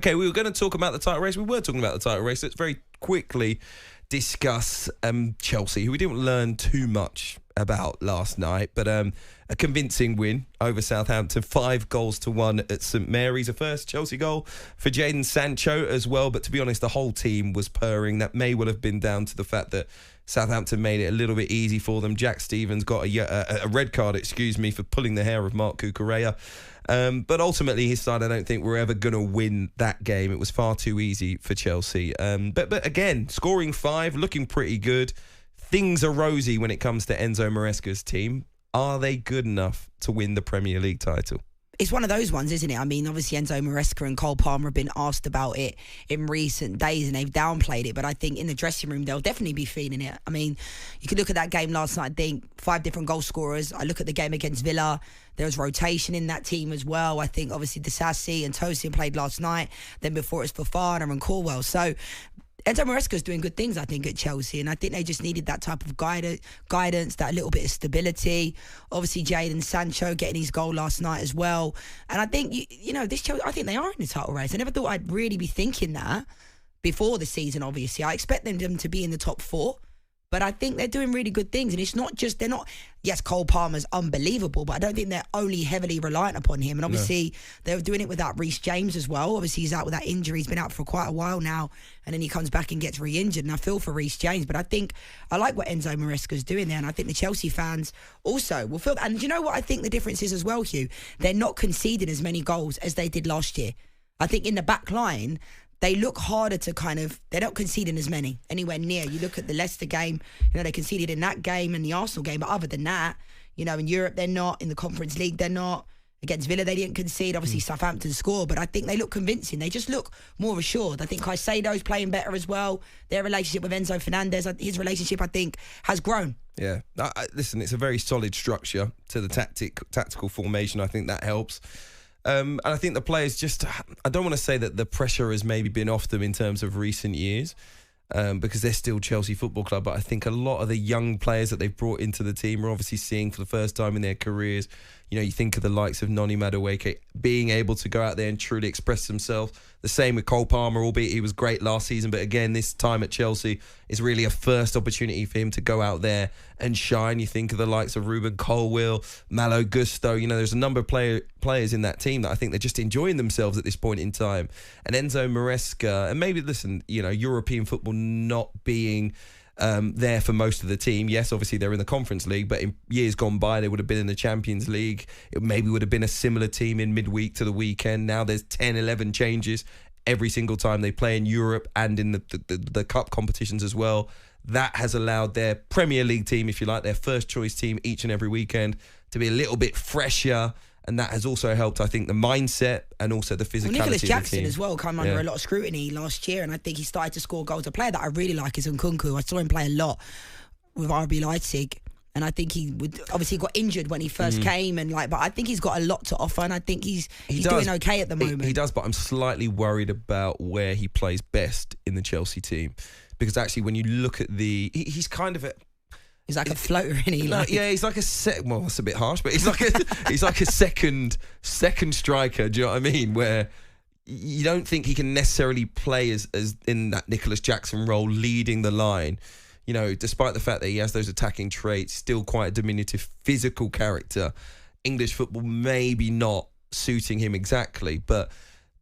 Okay, we were going to talk about the title race. We were talking about the title race. Let's very quickly discuss Chelsea, who we didn't learn too much about last night, but a convincing win over Southampton, 5-1 at St Mary's. A first Chelsea goal for Jadon Sancho as well, but to be honest, the whole team was purring. That may well have been down to the fact that Southampton made it a little bit easy for them. Jack Stevens got a red card, for pulling the hair of Marc Cucurella. But ultimately, his side, I don't think we're ever going to win that game. It was far too easy for Chelsea. But again, scoring 5, looking pretty good. Things are rosy when it comes to Enzo Maresca's team. Are they good enough to win the Premier League title? It's one of those ones, isn't it? I mean, obviously Enzo Maresca and Cole Palmer have been asked about it in recent days and they've downplayed it, but I think in the dressing room they'll definitely be feeling it. I mean, you could look at that game last night, I think 5 different goal scorers. I look at the game against Villa, there was rotation in that team as well. I think obviously Disasi and Tosin played last night, then before it was Fofana and Cornwell. So Enzo Maresca's doing good things, I think, at Chelsea, and I think they just needed that type of guidance, that little bit of stability. Obviously, Jadon Sancho getting his goal last night as well. And I think, this Chelsea, I think they are in the title race. I never thought I'd really be thinking that before the season, obviously. I expect them to be in the top 4. But I think they're doing really good things. And it's not just, yes, Cole Palmer's unbelievable, but I don't think they're only heavily reliant upon him. And obviously, they were doing it without Reece James as well. Obviously, he's out with that injury. He's been out for quite a while now. And then he comes back and gets re-injured. And I feel for Reece James. But I like what Enzo Maresca's doing there. And I think the Chelsea fans also will feel that. And do you know what I think the difference is as well, Hugh? They're not conceding as many goals as they did last year. I think in the back line, they look harder to they're not conceding as many anywhere near. You look at the Leicester game, they conceded in that game and the Arsenal game. But other than that, in Europe, they're not. In the Conference League, they're not. Against Villa, they didn't concede. Obviously, Southampton scored, but I think they look convincing. They just look more assured. I think Caicedo's playing better as well. Their relationship with Enzo Fernandez, his relationship, I think, has grown. Yeah. Listen, it's a very solid structure to the tactical formation. I think that helps. And I think the players I don't want to say that the pressure has maybe been off them in terms of recent years, because they're still Chelsea Football Club. But I think a lot of the young players that they've brought into the team are obviously seeing for the first time in their careers. You think of the likes of Noni Madueke being able to go out there and truly express themselves. The same with Cole Palmer, albeit he was great last season. But again, this time at Chelsea is really a first opportunity for him to go out there and shine. You think of the likes of Ruben Colwill, Malo Gusto. There's a number of players in that team that I think they're just enjoying themselves at this point in time. And Enzo Maresca, and maybe, European football not being there for most of the team. Yes, obviously they're in the Conference League, but in years gone by, they would have been in the Champions League. It maybe would have been a similar team in midweek to the weekend. Now there's 10, 11 changes every single time they play in Europe and in the cup competitions as well. That has allowed their Premier League team, if you like, their first choice team each and every weekend to be a little bit fresher. And that has also helped, I think, the mindset and also the physicality Nicholas of the Jackson team as well came under a lot of scrutiny last year, and I think he started to score goals. A player that I really like is Nkunku. I saw him play a lot with RB Leipzig, and I think he got injured when he first came, but I think he's got a lot to offer, and I think he's doing okay at the moment. He does, but I'm slightly worried about where he plays best in the Chelsea team, because actually when you look at he's kind of he's like a floater, isn't he? He's like well, that's a bit harsh, but he's like a second striker. Do you know what I mean? Where you don't think he can necessarily play as in that Nicholas Jackson role, leading the line. Despite the fact that he has those attacking traits, still quite a diminutive physical character. English football maybe not suiting him exactly, but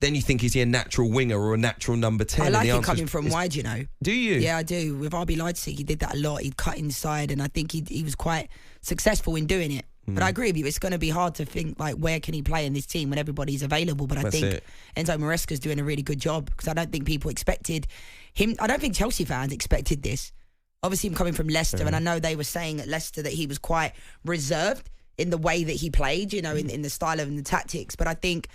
then you think, is he a natural winger or a natural number 10? I like him coming from wide, Do you? Yeah, I do. With RB Leipzig, he did that a lot. He'd cut inside, and I think he was quite successful in doing it. But I agree with you. It's going to be hard to think, where can he play in this team when everybody's available? But I think Enzo Maresca's doing a really good job, because I don't think people expected him. I don't think Chelsea fans expected this. Obviously, him coming from Leicester, and I know they were saying at Leicester that he was quite reserved in the way that he played, in the style and the tactics. But I think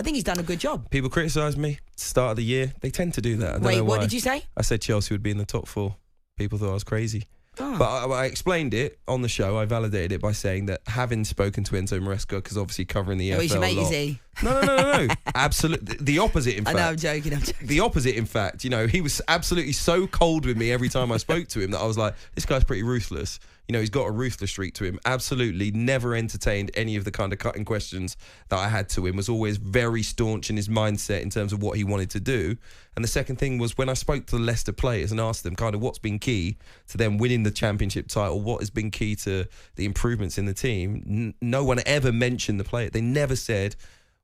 he's done a good job. People criticise me start of the year. They tend to do that. I don't Wait, know why. what did you say? I said Chelsea would be in the top 4. People thought I was crazy. Oh. But I explained it on the show. I validated it by saying that, having spoken to Enzo Maresca, because obviously covering the EFL he's your mate, a lot. is he? No. Absolutely. The opposite, in fact. I know, I'm joking. The opposite, in fact. He was absolutely so cold with me every time I spoke to him that I was like, this guy's pretty ruthless. You know, he's got a ruthless streak to him. Absolutely never entertained any of the kind of cutting questions that I had to him. Was always very staunch in his mindset in terms of what he wanted to do. And the second thing was when I spoke to the Leicester players and asked them kind of what's been key to them winning the championship title, what has been key to the improvements in the team, no one ever mentioned the player. They never said,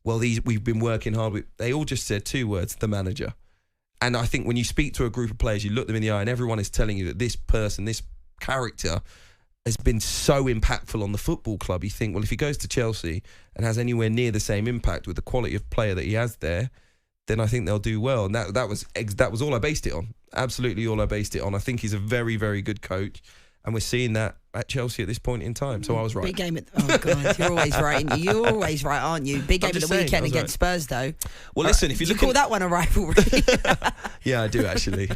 well, we've been working hard. They all just said 2 words, the manager. And I think when you speak to a group of players, you look them in the eye and everyone is telling you that this person, this character has been so impactful on the football club. You think, well, if he goes to Chelsea and has anywhere near the same impact with the quality of player that he has there, then I think they'll do well. And that was all I based it on. Absolutely all I based it on. I think he's a very, very good coach. And we're seeing that at Chelsea at this point in time. So I was right. Big game oh God, you're always right, aren't you? You're always right, aren't you? Big game at the weekend against Spurs, though. Well, listen, if you call that one a rivalry? Yeah, I do, actually.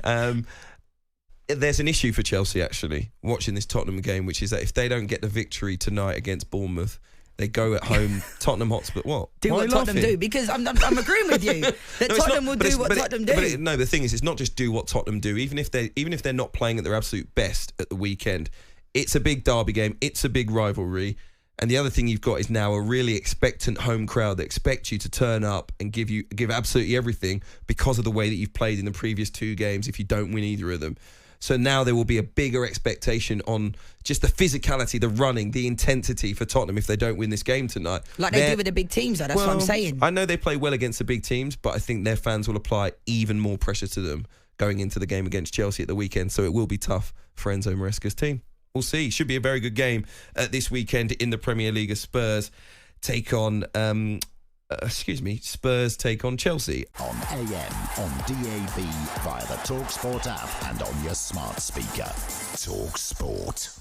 There's an issue for Chelsea, actually, watching this Tottenham game, which is that if they don't get the victory tonight against Bournemouth, they go at home, Tottenham Hotspur. What? Do what Tottenham do, because I'm agreeing with you that Tottenham will do what Tottenham do. No, the thing is, it's not just do what Tottenham do. Even if they're not playing at their absolute best at the weekend, it's a big derby game. It's a big rivalry. And the other thing you've got is now a really expectant home crowd that expect you to turn up and give absolutely everything because of the way that you've played in the previous 2 games if you don't win either of them. So now there will be a bigger expectation on just the physicality, the running, the intensity for Tottenham if they don't win this game tonight. Like they do with the big teams, though. That's what I'm saying. I know they play well against the big teams, but I think their fans will apply even more pressure to them going into the game against Chelsea at the weekend. So it will be tough for Enzo Maresca's team. We'll see. Should be a very good game this weekend in the Premier League as Spurs take on... Spurs take on Chelsea. On AM, on DAB, via the talkSPORT app and on your smart speaker. talkSPORT.